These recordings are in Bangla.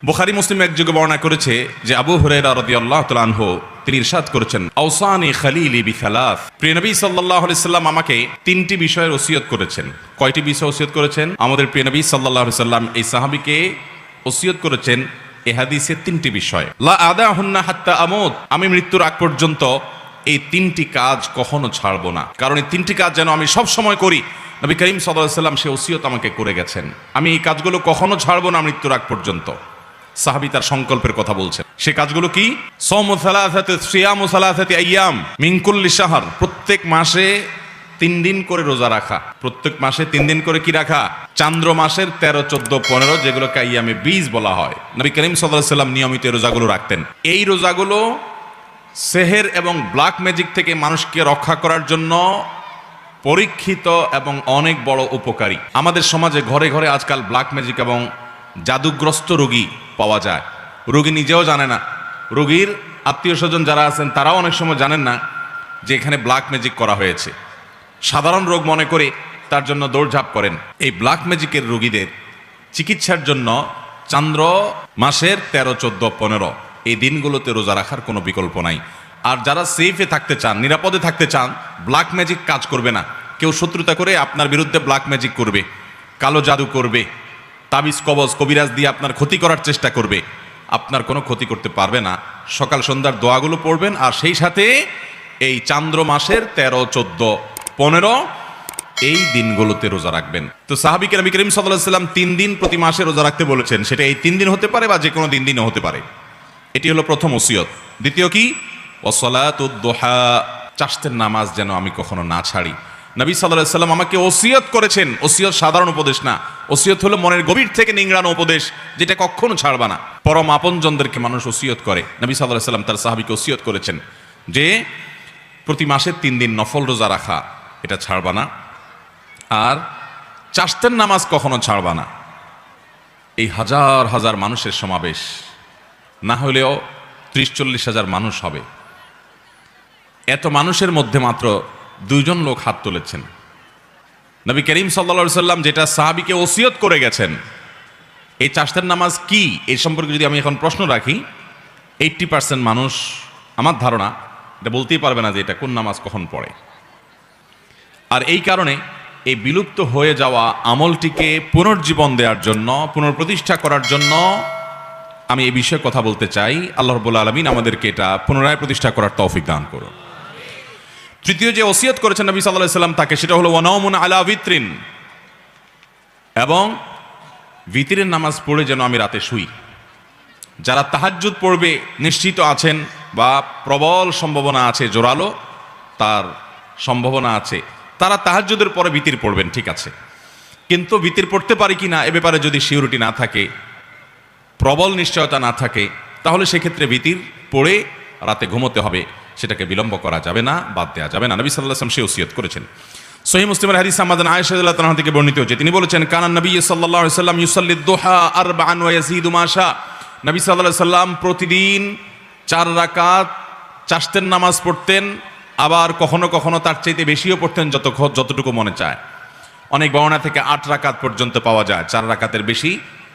বুখারী মুসলিম এক যুগে বর্ণনা করেছে যে আবু হুরায়রা রাদিয়াল্লাহু তাআলা আনহু তিনি ইরশাদ করেছেন, আওসানি খলিলি বিসালাস। প্রিয় নবী সাল্লাল্লাহু আলাইহি সাল্লাম আমাকে তিনটি বিষয়ের ওসিয়ত করেছেন। কয়টি বিষয় ওসিয়ত করেছেন? আমাদের প্রিয় নবী সাল্লাল্লাহু আলাইহি সাল্লাম এই সাহাবীকে ওসিয়ত করেছেন এই হাদিসে তিনটি বিষয়। লা আদাহুন্না হাত্তা আমুত, আমি মৃত্যুর আগ পর্যন্ত এই তিনটি কাজ কখনো ছাড়বো না, কারণ এই তিনটি কাজ যেন আমি সব সময় করি। নবী করিম সাল্লাল্লাহু আলাইহি সাল্লাম সে ওসিয়ত আমাকে করে গেছেন, আমি এই কাজগুলো কখনো ছাড়বো না মৃত্যুর আগ পর্যন্ত। সাহাবী তার সংকল্পের কথা বলছেন। সে কাজগুলো কি? সাওমু সালাসাতি সিয়ামু সালাসাতি আইয়াম মিন কুল্লি শাহর, প্রত্যেক মাসে 3 দিন করে রোজা রাখা। প্রত্যেক মাসে 3 দিন করে কি রাখা? চান্দ্র মাসের 13, 14, 15 যেগুলোকে আইয়ামে 20 বলা হয়। নবী করিম সাল্লাল্লাহু আলাইহি সাল্লাম নিয়মিত এই রোজাগুলো রাখতেন। এই রোজাগুলো সেহের এবং ব্ল্যাক ম্যাজিক থেকে মানুষকে রক্ষা করার জন্য পরীক্ষিত এবং অনেক বড় উপকারী। আমাদের সমাজে ঘরে ঘরে আজকাল ব্ল্যাক ম্যাজিক এবং জাদুগ্রস্ত রোগী পাওয়া যায়। রোগী নিজেও জানে না, রোগীর আত্মীয় স্বজন যারা আছেন তারাও অনেক সময় জানেন না যে এখানে ব্ল্যাক ম্যাজিক করা হয়েছে। সাধারণ রোগ মনে করে তার জন্য দৌড়ঝাঁপ করেন। এই ব্ল্যাক ম্যাজিকের রোগীদের চিকিৎসার জন্য চান্দ্র মাসের 13, 14, 15 এই দিনগুলোতে রোজা রাখার কোনো বিকল্প নাই। আর যারা সেফে থাকতে চান, নিরাপদে থাকতে চান, ব্ল্যাক ম্যাজিক কাজ করবে না। কেউ শত্রুতা করে আপনার বিরুদ্ধে ব্ল্যাক ম্যাজিক করবে, কালো জাদু করবে, তাবিজ কবজ কবিরাজ দিয়ে আপনার ক্ষতি করার চেষ্টা করবে, আপনার কোনো ক্ষতি করতে পারবে না। সকাল সন্ধ্যার দোয়াগুলো পড়বেন আর সেই সাথে এই চান্দ্র মাসের 13, 14, 15 এই দিনগুলোতে রোজা রাখবেন। তো সাহাবীকে নবী করিম সাল্লাল্লাহু আলাইহি সাল্লাম 3 দিন প্রতি মাসে রোজা রাখতে বলেছেন। সেটা এই 3 দিন হতে পারে বা যে কোনো দিনও হতে পারে। এটি হলো প্রথম ওসিয়ত। দ্বিতীয় কি? ওয়াসসালাতুদ দুহা, চাষতের নামাজ যেন আমি কখনো না ছাড়ি। নবী সাল্লাল্লাহু আলাইহি সাল্লাম আমাকে ওসিয়ত করেছেন। ওসিয়ত সাধারণ উপদেশ না, ওসিয়ত হলো মনের গভীর থেকে নিংড়ানো উপদেশ, যেটা কখনো ছাড়বা না। পরম আপনজনদেরকে মানুষ ওসিয়ত করে। নবী সাল্লাল্লাহু আলাইহি সাল্লাম তার সাহাবীকে ওসিয়ত করেছেন যে প্রতি মাসে 3 দিন নফল রোজা রাখা, এটা ছাড়বা না। আর চাষতের নামাজ কখনো ছাড়বা না। এই হাজার হাজার মানুষের সমাবেশ, না হলেও 30-40 হাজার মানুষ হবে। এত মানুষের মধ্যে মাত্র 2 জন লোক হাত তুলেছেন। নবী করিম সাল্লাল্লাহু আলাইহি সাল্লাম যেটা সাহাবীকে ওসিয়ত করে গেছেন, এই চাষতের নামাজ কি এই সম্পর্কে যদি আমি এখন প্রশ্ন রাখি, 80% মানুষ আমার ধারণা এটা বলতেই পারবে না যে এটা কোন নামাজ কখন পড়ে। আর এই কারণে এই বিলুপ্ত হয়ে যাওয়া আমলটিকে পুনর্জীবন দেওয়ার জন্য, পুনঃপ্রতিষ্ঠা করার জন্য আমি এই বিষয়ে কথা বলতে চাই। আল্লাহ রাব্বুল আলামিন আমাদেরকে এটা পুনরায় প্রতিষ্ঠা করার তৌফিক দান করুন। তৃতীয় যে ওসিয়ত করেছেন নবী সাল্লাল্লাহু আলাইহি সাল্লাম তাকে, সেটা হলো ওয়ানাউমুন আলা বিত্রিন, এবং বিতরের নামাজ পড়ে যেন আমি রাতে শুই। যারা তাহাজ্জুদ পড়বে নিশ্চিত আছেন বা প্রবল সম্ভাবনা আছে, জোরালো তার সম্ভাবনা আছে, তারা তাহাজ্জুদের পরে বিতির পড়বেন, ঠিক আছে। কিন্তু বিতির পড়তে পারি কি না এ ব্যাপারে যদি সিউরিটি না থাকে, প্রবল নিশ্চয়তা না থাকে, তাহলে সেক্ষেত্রে বিতির পড়ে রাতে ঘুমোতে হবে। সেটাকে বিলম্ব করা যাবে না, বাদ দেওয়া যাবে না। নবী সাল্লাল্লাহু আলাইহি ওয়াসাল্লাম সে ওসিয়ত করেছেন। সহিহ মুসলিমের হাদিস আমাদের আয়েশা রাদিয়াল্লাহু তাআলা থেকে বর্ণিত হয়েছে, তিনি বলেছেন, কানান নবী সাল্লাল্লাহু আলাইহি ওয়াসাল্লাম ইউসাল্লি দুহা 4 ওয়া ইয়াজিদু মা শা। নবী সাল্লাল্লাহু আলাইহি ওয়াসাল্লাম প্রতিদিন 4 রাকাত চাষতের নামাজ পড়তেন, আবার কখনো কখনো তার চাইতে বেশিও পড়তেন যতটুকু মনে চায়। অনেক বর্ণনা থেকে 8 রাকাত পর্যন্ত পাওয়া যায়। 4 রাকাতের বেশি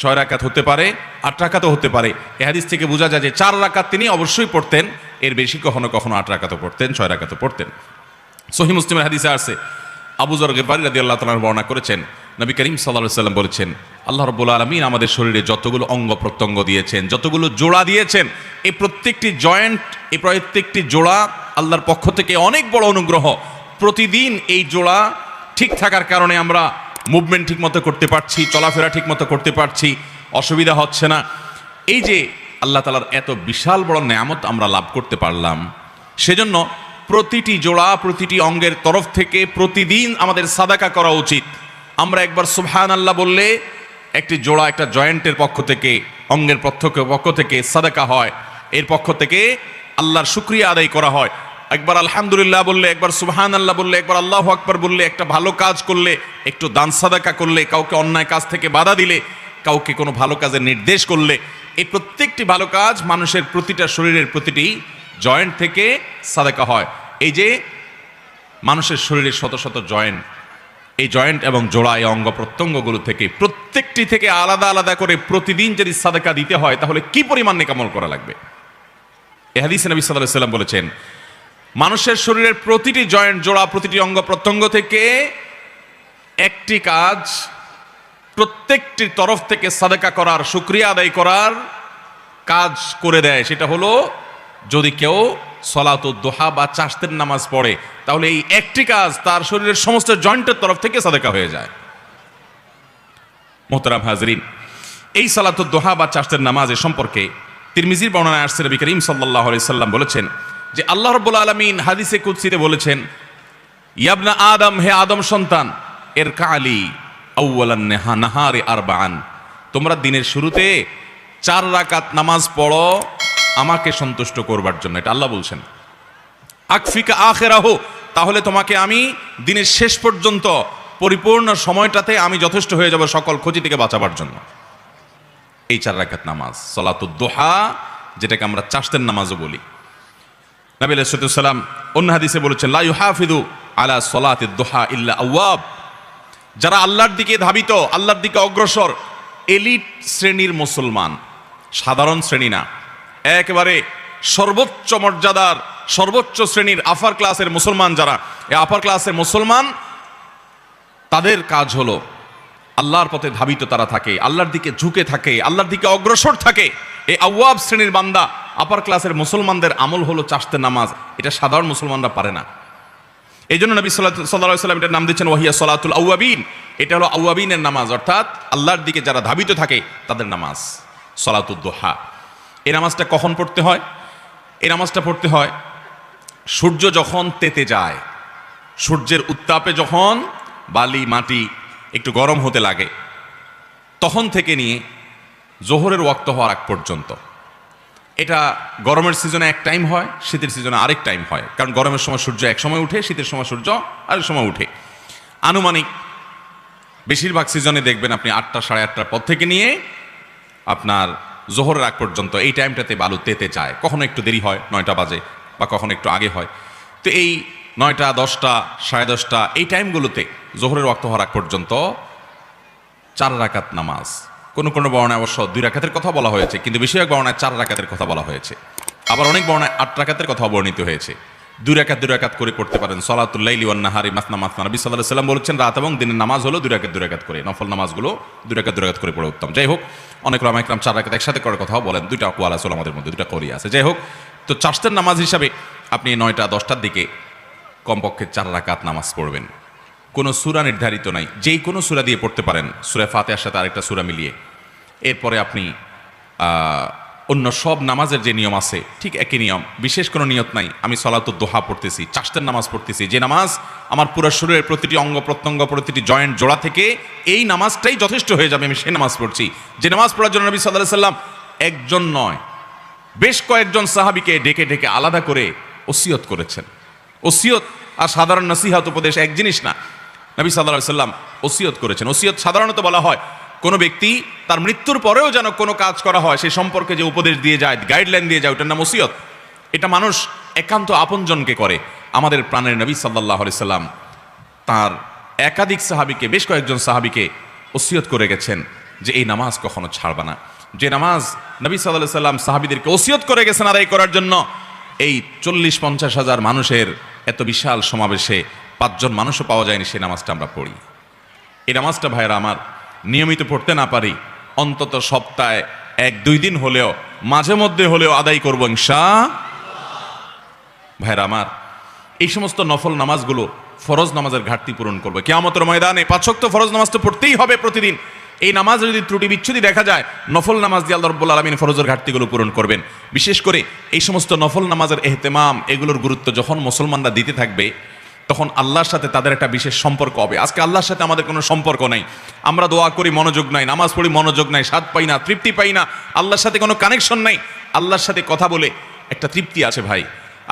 6 রাকাত হতে পারে, 8 রাকাতও হতে পারে। এই হাদিস থেকে বোঝা যায় যে 4 রাকাত তিনি অবশ্যই পড়তেন, এর বেশি কখনো কখনো 8 রাকাতও পড়তেন, 6 রাকাতও পড়তেন। সহিহ মুসলিমের হাদিসে আছে, আবু যর গিফারী রাদিয়াল্লাহু তাআলা বর্ণনা করেছেন, নবী করিম সাল্লাল্লাহু আলাইহি ওয়াসাল্লাম বলেছেন, আল্লাহ রাব্বুল আলামিন আমাদের শরীরে যতগুলো অঙ্গ প্রত্যঙ্গ দিয়েছেন, যতগুলো জোড়া দিয়েছেন, এই প্রত্যেকটি জয়েন্ট, এই প্রত্যেকটি জোড়া আল্লাহর পক্ষ থেকে অনেক বড় অনুগ্রহ। প্রতিদিন এই জোড়া ঠিক থাকার কারণে আমরা মুভমেন্ট ঠিক মতো করতে পারছি, চলাফেরা ঠিক মতো করতে পারছি, অসুবিধা হচ্ছে না। এই যে আল্লাহ তাআলার এত বিশাল বড় নেয়ামত আমরা লাভ করতে পারলাম, সেজন্য প্রতিটি জোড়া, প্রতিটি অঙ্গের তরফ থেকে প্রতিদিন আমাদের সাদাকা করা উচিত। আমরা একবার সুবহানাল্লাহ বললে একটি জোড়া, একটা জয়েন্টের পক্ষ থেকে, অঙ্গের পক্ষ থেকে সাদাকা হয়, এর পক্ষ থেকে আল্লাহর শুকরিয়া আদায় করা হয়। একবার আলহামদুলিল্লাহ বললে, একবার সুবহানাল্লাহ বললে, একবার আল্লাহু আকবার বললে, একটা ভালো কাজ করলে, একটু দান সাদাকা করলে, কাউকে অন্যায় কাজ থেকে বাধা দিলে, কাউকে কোনো ভালো কাজের নির্দেশ করলে, এই প্রত্যেকটি ভালো কাজ মানুষের প্রতিটা শরীরের প্রতিটি জয়েন্ট থেকে সাদাকা হয়। এই যে মানুষের শরীরের শত শত জয়েন্ট, এই জয়েন্ট এবং জোড়া এই অঙ্গ প্রত্যঙ্গগুলো থেকে প্রত্যেকটি থেকে আলাদা আলাদা করে প্রতিদিন যদি সাদাকা দিতে হয় তাহলে কি পরিমাণ নেক আমল করা লাগবে। এই হাদিসে নবী সাল্লাল্লাহু আলাইহি সাল্লাম বলেছেন, মানুষের শরীরের প্রতিটি জয়েন্ট জোড়া প্রতিটি অঙ্গ প্রত্যঙ্গ থেকে একটি কাজ প্রত্যেকটি তরফ থেকে সাদাকা করার, শুকরিয়া আদায় করার কাজ করে দেয়। সেটা হলো যদি কেউ সলাতুদ দুহা বা চাশতের নামাজ পড়ে তাহলে এই একটি কাজ তার শরীরের সমস্ত জয়েন্টের তরফ থেকে সাদাকা হয়ে যায়। মোহতারাম হাজরিন, এই সালাতুদ দুহা বা চাশতের নামাজের সম্পর্কে তিরমিজির বর্ণনায় আসছে নবী করিম সাল্লাল্লাহু আলাইহি সাল্লাম বলেছেন যে আল্লাহ রাব্বুল আলামিন হাদিসে কুদসিতে বলেছেন, ইয়াবনা আদম, হে আদম সন্তান, এর কালি আউয়ালান নাহারি আরবাআন, তোমরা দিনের শুরুতে 4 রাকাত নামাজ পড়ো আমাকে সন্তুষ্ট করবার জন্য। এটা আল্লাহ বলছেন। আকফিকা আখিরাহু, তাহলে তোমাকে আমি দিনের শেষ পর্যন্ত পরিপূর্ণ সময়টাতে আমি যথেষ্ট হয়ে যাব সকল ক্ষতি থেকে বাঁচাবার জন্য। এই 4 রাকাত নামাজ সালাতুদ দুহা, যেটাকে আমরা চাশতের নামাজও বলি। নবী আলাইহিস সালাম অন্য হাদিসে বলেছেন, লা ইউহাফিযু আলা সালাতিদ দুহা ইল্লা আওয়াব, যারা আল্লাহর দিকে ধাবিত, আল্লাহর দিকে অগ্রসর, এলিট শ্রেণীর মুসলমান, সাধারণ শ্রেণী না, একেবারে সর্বোচ্চ মর্যাদার সর্বোচ্চ শ্রেণীর আপার ক্লাসের মুসলমান, যারা এই আপার ক্লাসের মুসলমান, তাদের কাজ হলো আল্লাহর পথে ধাবিত তারা থাকে, আল্লাহর দিকে ঝুঁকে থাকে, আল্লাহর দিকে অগ্রসর থাকে। এই আওয়াব শ্রেণীর বান্দা আপার ক্লাসের মুসলমানদের আমল হলো চাশতে নামাজ। এটা সাধারণ মুসলমানরা পারে না। এই জন্য নবী সাল্লাল্লাহু আলাইহি সাল্লাম এটার নাম দিচ্ছেন ওয়াহিয়া সালাতুল আওয়াবিন। এটা হলো আওয়াবিনের নামাজ, অর্থাৎ আল্লাহর দিকে যারা ধাবিত থাকে তাদের নামাজ সালাতুদ দুহা। এই নামাজটা কখন পড়তে হয়? এই নামাজটা পড়তে হয় সূর্য যখন তেতে যায়, সূর্যের উত্তাপে যখন বালি মাটি একটু গরম হতে লাগে, তখন থেকে নিয়ে জোহরের ওয়াক্ত হওয়ার আগ পর্যন্ত। এটা গরমের সিজনে এক টাইম হয়, শীতের সিজনে আরেক টাইম হয়। কারণ গরমের সময় সূর্য এক সময় উঠে, শীতের সময় সূর্য আরেক সময় উঠে। আনুমানিক বেশিরভাগ সিজনে দেখবেন আপনি 8টা সাড়ে 8টার পর থেকে নিয়ে আপনার জোহরের আগ পর্যন্ত এই টাইমটাতে বালু তেতে যায়। কখনো একটু দেরি হয়, 9টা বাজে, বা কখনো একটু আগে হয়। তো এই 9টা 10টা সাড়ে 10টা এই টাইমগুলোতে জোহরের ওয়াক্ত হওয়ার আগ পর্যন্ত 4 রাকাত নামাজ। কোনো কোনো বর্ণায় অবশ্য 2 রাকাতের কথা বলা হয়েছে, কিন্তু বেশিরভাগ বর্ণায় 4 রাকাতের কথা বলা হয়েছে। আবার অনেক বর্ণায় 8 রাকাতের কথা বর্ণিত হয়েছে। 2 রাকাত করে পড়তে পারেন। সলাতুল লাইলি ওয়ান নাহারি মাসনা মাসনা, নবী সাল্লাল্লাহু আলাইহি সাল্লাম বলেছেন রাত এবং দিনের নামাজ হলো 2 রাকাত করে, নফল নামাজগুলো 2 রাকাত করে পড়ে উত্তম। যাই হোক, অনেক ওলামা ইকরাম 4 রাকাত একসাথে করার কথাও বলেন। 2টা আকওয়াল আছে আমাদের মধ্যে, 2টা কওলি আছে। যাই হোক, তো চাশতের নামাজ হিসাবে আপনি 9টা 10টার দিকে কমপক্ষে 4 রাকাত নামাজ পড়বেন। কোনো সূরা নির্ধারিত নাই, যেই কোনো সূরা দিয়ে পড়তে পারেন, সূরা ফাতিহার সাথে আরেকটা সূরা মিলিয়ে। এরপরে আপনি অন্য সব নামাজের যে নিয়ম আছে ঠিক একই নিয়ম, বিশেষ কোনো নিয়ত নাই। আমি সলাতুদ দুহা পড়তেছি, চাশতের নামাজ পড়তেছি, যে নামাজ আমার পুরো শরীরের প্রতিটি অঙ্গ প্রত্যঙ্গ প্রতিটি জয়েন্ট জোড়া থেকে এই নামাজটাই যথেষ্ট হয়ে যাবে, আমি সেই নামাজ পড়ছি। যে নামাজ পড়ার জন্য নবী সাল্লাল্লাহু আলাইহি সাল্লাম একজন নয় বেশ কয়েকজন সাহাবীকে ডেকে ডেকে আলাদা করে ওসিয়ত করেছেন। ওসিয়ত আর সাধারণ নসিহত উপদেশ এক জিনিস না। নবী সাল্লাল্লাহু আলাইহি সাল্লাম ওসিয়ত করেছেন। ওসিয়ত সাধারণত বলা হয় কোনো ব্যক্তি তার মৃত্যুর পরেও যেন কোনো কাজ করা হয় সে সম্পর্কে যে উপদেশ দিয়ে যায়, গাইডলাইন দিয়ে যায়, ওটার নাম ওসিয়ত। এটা মানুষ একান্ত আপনজনকে করে। আমাদের প্রাণের নবী সাল্লাল্লাহু আলাইহি সাল্লাম তার একাধিক সাহাবীকে, বেশ কয়েকজন সাহাবীকে ওসিয়ত করে গেছেন যে এই নামাজ কখনো ছাড়বা না। যে নামাজ নবী সাল্লাল্লাহু আলাইহি সাল্লাম সাহাবীদেরকে ওসিয়ত করে গেছেন আদায় করার জন্য, এই 40-50 হাজার মানুষের এত বিশাল সমাবেশে 5 জন মানুষও পাওয়া যায়নি, সেই নামাজটা আমরা পড়ি। এই নামাজটা ভাইরা আমার নিয়মিত পড়তে না পারি, অন্তত সপ্তাহে 1-2 দিন হলেও মাঝে মধ্যে হলেও আদায় করবো ইনশাআল্লাহ। ভাইরা আমার, এই সমস্ত নফল নামাজগুলো ফরজ নামাজের ঘাটতি পূরণ করবে। কিয়ামতের ময়দানে 5 ওয়াক্ত ফরজ নামাজ তো পড়তেই হবে প্রতিদিন। এই নামাজে যদি ত্রুটি বিচ্ছুতি দেখা যায়, নফল নামাজ দিয়ে আল্লাহ রাব্বুল আলামিন ফরজের ঘাটতিগুলো পূরণ করবেন। বিশেষ করে এই সমস্ত নফল নামাজের এহতেমাম, এগুলোর গুরুত্ব যখন মুসলমানরা দিতে থাকবে, তখন আল্লাহর সাথে তাদের একটা বিশেষ সম্পর্ক হবে। আজকে আল্লাহর সাথে আমাদের কোনো সম্পর্ক নাই, আমরা দোয়া করি মনোযোগ নাই, নামাজ পড়ি মনোযোগ নাই, স্বাদ পাই না, তৃপ্তি পাই না, আল্লাহর সাথে কোনো কানেকশন নাই। আল্লাহর সাথে কথা বলে একটা তৃপ্তি আছে ভাই।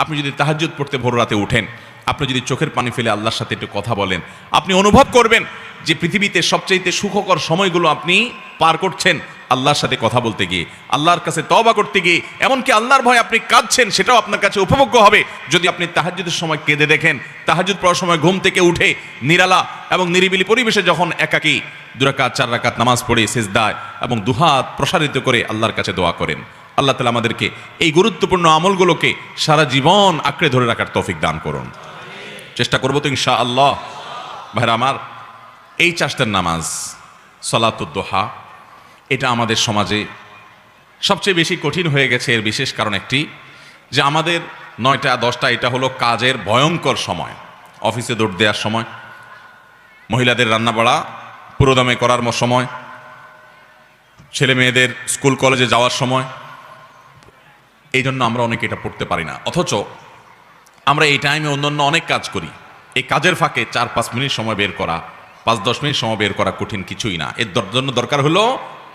আপনি যদি তাহাজ্জুদ পড়তে ভোর রাতে উঠেন, আপনি যদি চোখের পানি ফেলে আল্লাহর সাথে একটু কথা বলেন, আপনি অনুভব করবেন যে পৃথিবীতে সবচাইতে সুখকর সময়গুলো আপনি পার করছেন আল্লাহর সাথে কথা বলতে গিয়ে, আল্লাহর কাছে তওবা করতে গিয়ে, এমনকি আল্লাহর ভয়ে আপনি কাঁদছেন, সেটাও আপনার কাছে উপভোগ্য হবে যদি আপনি তাহাজ্জুদের সময় কেঁদে দেখেন। তাহাজ্জুদ পড়ার সময় ঘুম থেকে উঠে নিরালা এবং নিরিবিলি পরিবেশে যখন একাকী 2 রাকাত 4 রাকাত নামাজ পড়ে সিজদায় এবং দুহাত প্রসারিত করে আল্লাহর কাছে দোয়া করেন, আল্লাহ তাআলা আমাদেরকে এই গুরুত্বপূর্ণ আমলগুলোকে সারা জীবন আঁকড়ে ধরে রাখার তৌফিক দান করুন। চেষ্টা করবো তো ইনশাআল্লাহ। ভাইরা আমার, এই চারটার নামাজ সালাতুদ দুহা, এটা আমাদের সমাজে সবচেয়ে বেশি কঠিন হয়ে গেছে। এর বিশেষ কারণ একটি, যে আমাদের 9টা 10টা এটা হলো কাজের ভয়ঙ্কর সময়, অফিসে দৌড় দেওয়ার সময়, মহিলাদের রান্নাবাড়া পুরোদমে করার সময়, ছেলে মেয়েদের স্কুল কলেজে যাওয়ার সময়। এই জন্য আমরা অনেকে এটা পড়তে পারি না, অথচ আমরা এই টাইমে অন্যান্য অনেক কাজ করি। এই কাজের ফাঁকে 4-5 মিনিট সময় বের করা, 5-10 মিনিট সময় বের করা কঠিন কিছুই না। এর জন্য দরকার হলো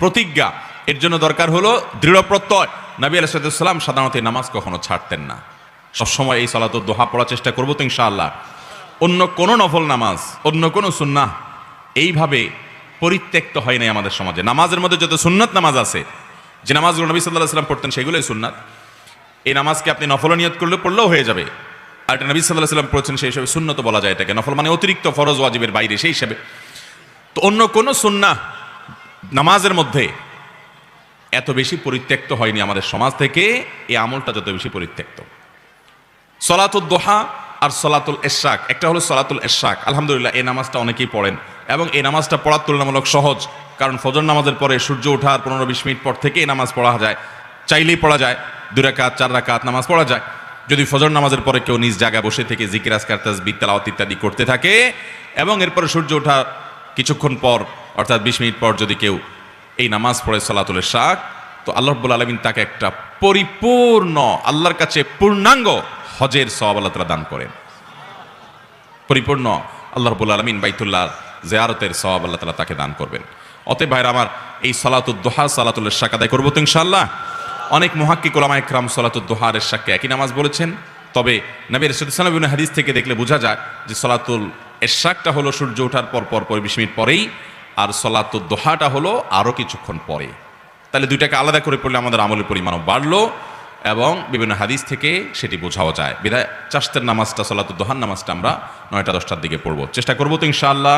প্রতিজ্ঞা, এর জন্য দরকার হলো দৃঢ় প্রত্যয়। নবী আলাইহিস সালাম সাধারণত এই নামাজ কখনো ছাড়তেন না, সবসময় এই সালাতুদ দুহা পড়ার চেষ্টা করবো তো ইনশাআল্লাহ। অন্য কোনো নফল নামাজ, অন্য কোনো সুন্নাহ এইভাবে পরিত্যক্ত হয় নাই আমাদের সমাজে। নামাজের মধ্যে যত সুন্নাত নামাজ আছে, যে নামাজগুলো নবী সাল্লাল্লাহু আলাইহি ওয়াসাল্লাম পড়তেন, সেগুলোই সুন্নাত। এই নামাজকে আপনি নফল নিয়ত করলে পড়লেও হয়ে যাবে। আর এটা নবী সাল্লাল্লাহু আলাইহি ওয়াসাল্লাম পড়ছেন, সেই হিসাবে সুন্নত বলা যায় এটাকে। নফল মানে অতিরিক্ত ফরজ ওয়াজিবের বাইরে, সেই হিসাবে। তো অন্য কোনো সুন্নাহ নামাজের মধ্যে এত বেশি পরিত্যক্ত হয়নি আমাদের সমাজ থেকে, এই আমলটা যত বেশি পরিত্যক্ত। সলাতুদ দুহা আর সলাতুল ইশরাক, একটা হলো সলাতুল ইশরাক। আলহামদুলিল্লাহ এই নামাজটা অনেকেই পড়েন এবং এই নামাজটা পড়ার তুলনামূলক সহজ, কারণ ফজর নামাজের পরে সূর্য ওঠার 15-20 মিনিট পর থেকে এই নামাজ পড়া যায়, চাইলেই পড়া যায়। 2 রাকাত 4 রাকাত নামাজ পড়া যায়। যদি ফজর নামাজের পরে কেউ নিজ জায়গায় বসে থেকে জিকির আজকার তাসবিহ তেলাওয়াত ইত্যাদি করতে থাকে এবং এরপরে সূর্য ওঠার কিছুক্ষণ পর অর্থাৎ 20 মিনিট পর যদি কেউ এই নামাজ পড়ে সলাতুল ইশরাক, তো আল্লাহ রাব্বুল আলামিন তাকে একটা পরিপূর্ণ, আল্লাহর কাছে পূর্ণাঙ্গ হজের সওয়াব আল্লাহ তাআলা দান করেন। পরিপূর্ণ আল্লাহ রাব্বুল আলামিন বাইতুল্লাহ জিয়ারতের সওয়াব আল্লাহ তাআলা তাকে দান করবেন। অতএব ভাইরা আমার, এই সলাতুদ দুহা সালাতুল ইশরাক আদায় করবো তো ইনশাআল্লাহ। অনেক মুহাক্কিক উলামায়ে কেরাম সলাতুদ দুহা আর ইশরাককে একই নামাজ বলেছেন, তবে নবী রাসূলুল্লাহ সাল্লাল্লাহু আলাইহি ওয়াসাল্লাম হাদিস থেকে দেখলে বোঝা যায় যে সলাতুল ইশরাকটা হলো সূর্য ওঠার পর 20 মিনিট পরেই, আর সলাতুদ দুহাটা হলো আরও কিছুক্ষণ পরে। তাহলে দুইটাকে আলাদা করে পড়লে আমাদের আমলের পরিমাণও বাড়লো এবং বিভিন্ন হাদিস থেকে সেটি বোঝাও যায়। বিধায় চারটার নামাজটা, সলাতুদ দুহার নামাজটা আমরা 9টা 10টার দিকে পড়বো, চেষ্টা করবো তো ইনশাআল্লাহ।